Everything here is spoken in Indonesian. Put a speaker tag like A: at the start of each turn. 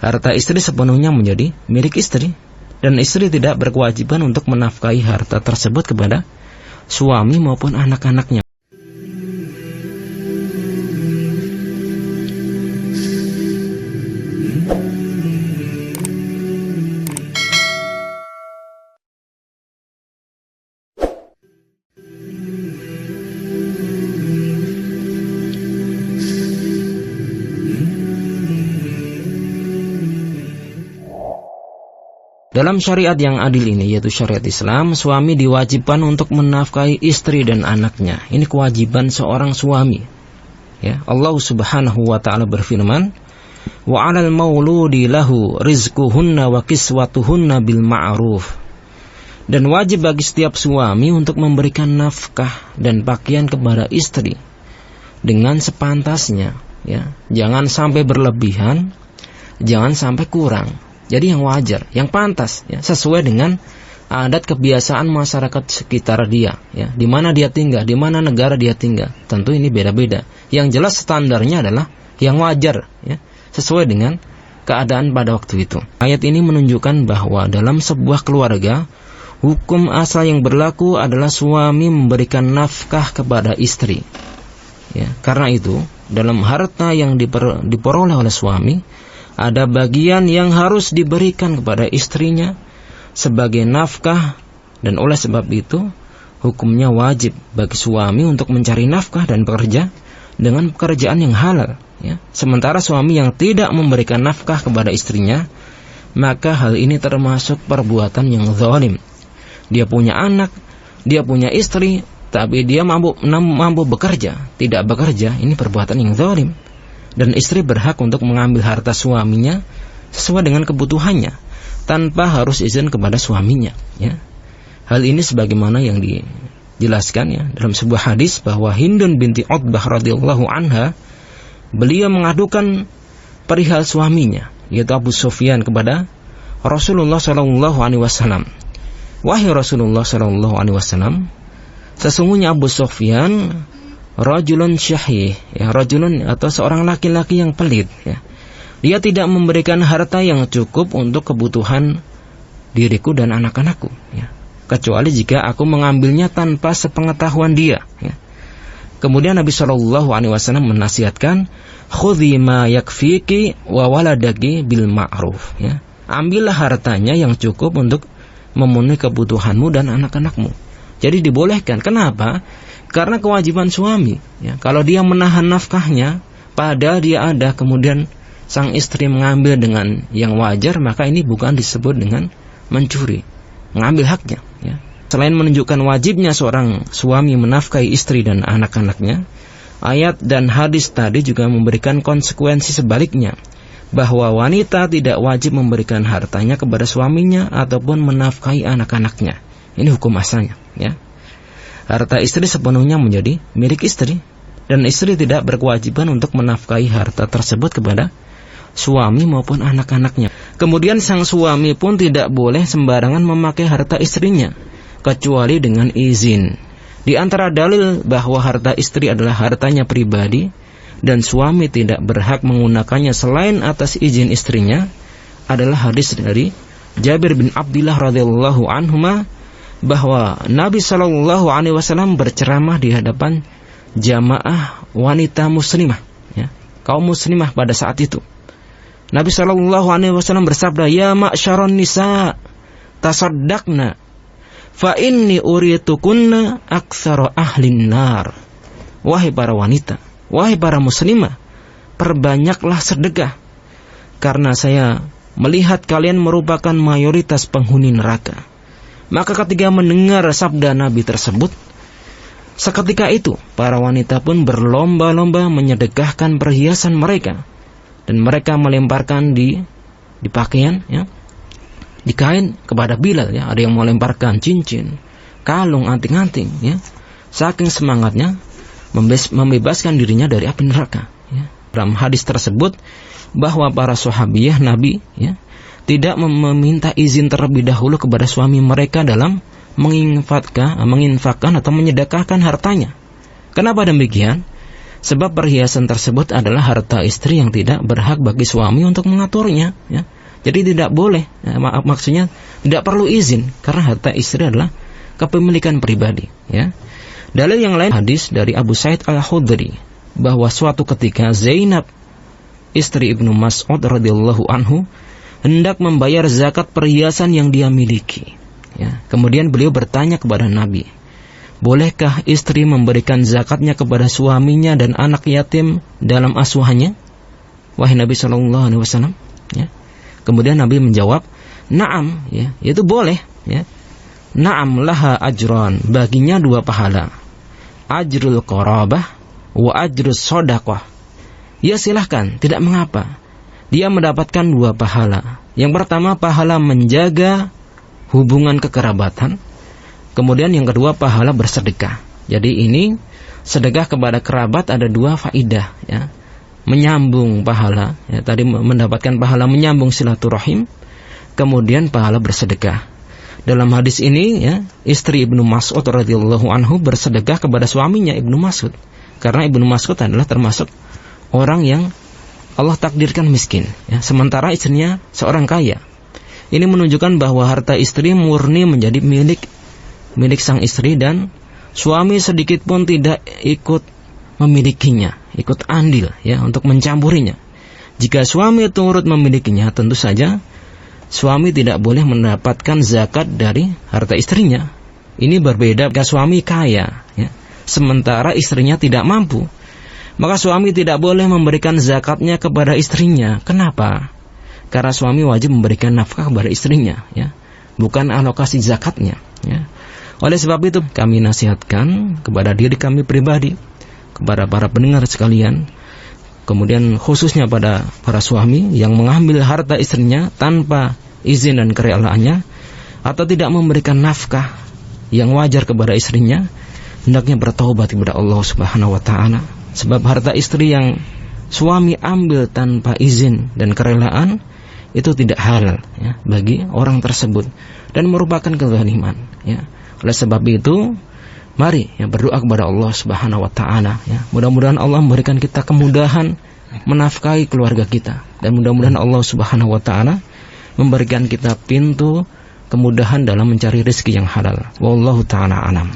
A: Harta istri sepenuhnya menjadi milik istri, dan istri tidak berkewajiban untuk menafkahi harta tersebut kepada suami maupun anak-anaknya. Dalam syariat yang adil ini, yaitu syariat Islam, suami diwajibkan untuk menafkahi istri dan anaknya. Ini kewajiban seorang suami. Ya, Allah Subhanahu wa taala berfirman, "Wa 'alal mauludi lahu rizquhunna wa kiswatuhunna bil ma'ruf." Dan wajib bagi setiap suami untuk memberikan nafkah dan pakaian kepada istri dengan sepantasnya, ya. Jangan sampai berlebihan, jangan sampai kurang. Jadi yang wajar, yang pantas, ya, sesuai dengan adat kebiasaan masyarakat sekitar dia, ya, di mana dia tinggal, di mana negara dia tinggal. Tentu ini beda-beda. Yang jelas standarnya adalah yang wajar, ya, sesuai dengan keadaan pada waktu itu. Ayat ini menunjukkan bahwa dalam sebuah keluarga, hukum asal yang berlaku adalah suami memberikan nafkah kepada istri. Ya, karena itu, dalam harta yang diperoleh oleh suami, ada bagian yang harus diberikan kepada istrinya sebagai nafkah, dan oleh sebab itu hukumnya wajib bagi suami untuk mencari nafkah dan bekerja dengan pekerjaan yang halal, ya. Sementara suami yang tidak memberikan nafkah kepada istrinya, maka hal ini termasuk perbuatan yang zalim. Dia punya anak, dia punya istri, tapi dia mampu bekerja, tidak bekerja, ini perbuatan yang zalim. Dan istri berhak untuk mengambil harta suaminya sesuai dengan kebutuhannya, tanpa harus izin kepada suaminya, ya. Hal ini sebagaimana yang dijelaskan, ya, dalam sebuah hadis bahwa Hindun binti Utbah radhiyallahu anha, beliau mengadukan perihal suaminya, yaitu Abu Sufyan, kepada Rasulullah sallallahu alaihi wasallam. "Wahai Rasulullah sallallahu alaihi wasallam, sesungguhnya Abu Sufyan rajulun syahih, ya, rajulun atau seorang laki-laki yang pelit, ya. Dia tidak memberikan harta yang cukup untuk kebutuhan diriku dan anak-anakku, ya, kecuali jika aku mengambilnya tanpa sepengetahuan dia, ya." Kemudian Nabi Shallallahu alaihi wasallam menasihatkan, "Khudhi ma yakfiki wa waladaki bil ma'ruf." Ya. Ambillah hartanya yang cukup untuk memenuhi kebutuhanmu dan anak-anakmu. Jadi dibolehkan. Kenapa? Karena kewajiban suami, ya. Kalau dia menahan nafkahnya, padahal dia ada, kemudian sang istri mengambil dengan yang wajar, maka ini bukan disebut dengan mencuri, mengambil haknya, ya. Selain menunjukkan wajibnya seorang suami menafkahi istri dan anak-anaknya, ayat dan hadis tadi juga memberikan konsekuensi sebaliknya, bahwa wanita tidak wajib memberikan hartanya kepada suaminya ataupun menafkahi anak-anaknya. Ini hukum asalnya, ya. Harta istri sepenuhnya menjadi milik istri, dan istri tidak berkewajiban untuk menafkahi harta tersebut kepada suami maupun anak-anaknya. Kemudian sang suami pun tidak boleh sembarangan memakai harta istrinya, kecuali dengan izin. Di antara dalil bahwa harta istri adalah hartanya pribadi dan suami tidak berhak menggunakannya selain atas izin istrinya adalah hadis dari Jabir bin Abdullah radhiyallahu anhuma, bahwa Nabi Shallallahu alaihi wasallam berceramah di hadapan jamaah wanita muslimah, ya, kaum muslimah pada saat itu. Nabi Shallallahu alaihi wasallam bersabda, "Ya ma'syaron nisa, tasaddaqna, fa inni uritukunna aktsara ahlin nar." Wahai para wanita, wahai para muslimah, perbanyaklah sedekah, karena saya melihat kalian merupakan mayoritas penghuni neraka. Maka ketika mendengar sabda Nabi tersebut, seketika itu para wanita pun berlomba-lomba menyedekahkan perhiasan mereka, dan mereka melemparkan di pakaian, ya, di kain kepada Bilal, ya. Ada yang melemparkan cincin, kalung, anting-anting, ya. Saking semangatnya membebaskan dirinya dari api neraka, ya. Dalam hadis tersebut bahwa para sahabiyah Nabi, ya, tidak meminta izin terlebih dahulu kepada suami mereka dalam menginfakkan atau menyedekahkan hartanya. Kenapa demikian? Sebab perhiasan tersebut adalah harta istri yang tidak berhak bagi suami untuk mengaturnya, ya. Jadi tidak boleh, ya, maksudnya tidak perlu izin karena harta istri adalah kepemilikan pribadi, ya. Dalil yang lain hadis dari Abu Sa'id Al-Khudri bahwa suatu ketika Zainab istri Ibnu Mas'ud radhiyallahu anhu hendak membayar zakat perhiasan yang dia miliki, ya. Kemudian beliau bertanya kepada Nabi, bolehkah istri memberikan zakatnya kepada suaminya dan anak yatim dalam asuhannya? Wahai Nabi sallallahu alaihi wasallam, ya. Kemudian Nabi menjawab, "Na'am," ya, itu boleh, ya. "Na'am laha ajran," baginya 2 pahala. Ajrul qarabah wa ajrus shadaqah. Ya silahkan, tidak mengapa. Dia mendapatkan 2 pahala. Yang pertama pahala menjaga hubungan kekerabatan. Kemudian yang kedua pahala bersedekah. Jadi ini sedekah kepada kerabat ada 2 faidah, ya. Menyambung pahala, ya, tadi mendapatkan pahala menyambung silaturahim, kemudian pahala bersedekah. Dalam hadis ini, ya, istri Ibnu Mas'ud radhiyallahu anhu bersedekah kepada suaminya Ibnu Mas'ud, karena Ibnu Mas'ud adalah termasuk orang yang Allah takdirkan miskin, ya, sementara istrinya seorang kaya. Ini menunjukkan bahwa harta istri murni menjadi milik sang istri dan suami sedikit pun tidak ikut memilikinya, ikut andil, ya, untuk mencampurinya. Jika suami turut memilikinya, tentu saja suami tidak boleh mendapatkan zakat dari harta istrinya. Ini berbeda jika suami kaya, ya, sementara istrinya tidak mampu. Maka suami tidak boleh memberikan zakatnya kepada istrinya. Kenapa? Karena suami wajib memberikan nafkah kepada istrinya, ya, bukan alokasi zakatnya, ya. Oleh sebab itu kami nasihatkan kepada diri kami pribadi, kepada para pendengar sekalian, kemudian khususnya pada para suami yang mengambil harta istrinya tanpa izin dan kerelaannya, atau tidak memberikan nafkah yang wajar kepada istrinya, hendaknya bertaubat kepada Allah Subhanahu wa taala. Sebab harta istri yang suami ambil tanpa izin dan kerelaan itu tidak halal, ya, bagi orang tersebut dan merupakan kezaliman, ya. Oleh sebab itu, mari, ya, berdoa kepada Allah Subhanahu wa taala, ya. Mudah-mudahan Allah memberikan kita kemudahan menafkahi keluarga kita, dan mudah-mudahan Allah Subhanahu wa taala memberikan kita pintu kemudahan dalam mencari rezeki yang halal. Wallahu taala alam.